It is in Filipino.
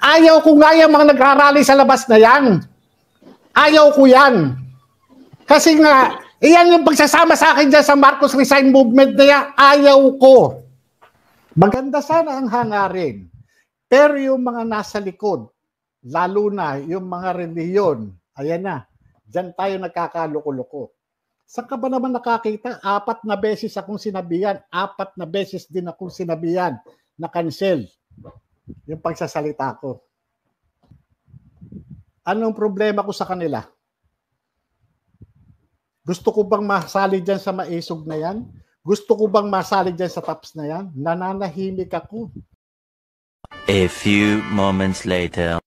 Ayaw ko nga yung mga nagrarally sa labas na yan. Ayaw ko yan. Kasi nga, iyan yung pagsasama sa akin dyan sa Marcos Resign Movement na yan. Ayaw ko. Maganda sana ang hangarin. Pero yung mga nasa likod, lalo na yung mga reliyon, ayan na, dyan tayo nagkakaloko-loko. Saan ka ba naman nakakita? 4 na beses akong sinabihan, 4 na beses din akong sinabihan na cancel yung pagsasalita ko. Anong problema ko sa kanila? Gusto ko bang masali dyan sa maisog na yan? Gusto ko bang masali dyan sa tops na yan? Nananahimik ako. A few moments later.